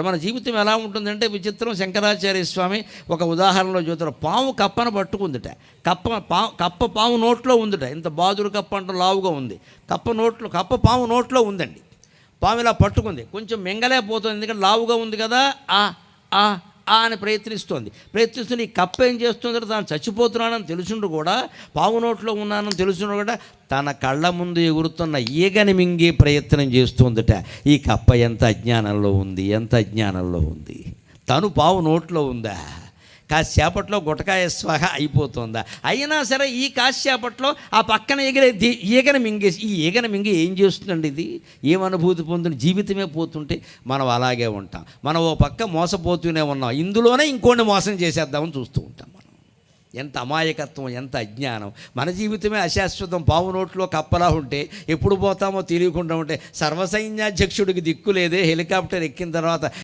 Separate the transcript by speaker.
Speaker 1: మన జీవితం ఎలా ఉంటుందంటే విచిత్రం. శంకరాచార్య స్వామి ఒక ఉదాహరణలో చూస్తారు. పాము కప్పను పట్టుకుందిట. కప్ప పాము నోట్లో ఉందిట. ఇంత బాదురు కప్ప అంటూ లావుగా ఉంది. కప్ప పాము నోట్లో ఉందండి. పాము ఇలా పట్టుకుంది, కొంచెం మింగలేకపోతుంది, ఎందుకంటే లావుగా ఉంది కదా. ఆ అని ప్రయత్నిస్తుంది. ఈ కప్ప ఏం చేస్తుందంటే తాను చచ్చిపోతున్నానని తెలుసుండు కూడా, పాము నోట్లో ఉన్నానని తెలుసుండు కూడా, తన కళ్ళ ముందు ఎగురుతున్న ఈగని మింగే ప్రయత్నం చేస్తుందట. ఈ కప్ప ఎంత అజ్ఞానంలో ఉంది. తను పాము నోట్లో ఉందా, కాసేపట్లో గుటకాయ స్వాహ అయిపోతుందా. అయినా సరే ఈ కాసేపట్లో ఆ పక్కన ఈగని మింగేసి, ఈ ఈగని మింగి ఏం చేస్తుందండి? ఇది ఏమనుభూతి పొందుతుంది? జీవితమే పోతుంటే మనం అలాగే ఉంటాం. మనం ఓ పక్క మోసపోతూనే ఉన్నాం, ఇందులోనే ఇంకోటి మోసం చేసేద్దామని చూస్తూ ఉంటాం. మనం ఎంత అమాయకత్వం, ఎంత అజ్ఞానం. మన జీవితమే అశాశ్వతం. పాము నోట్లో కప్పలా ఉంటే ఎప్పుడు పోతామో తెలియకుండా ఉంటే, సర్వసైన్యాధ్యక్షుడికి దిక్కు లేదే. హెలికాప్టర్ ఎక్కిన తర్వాత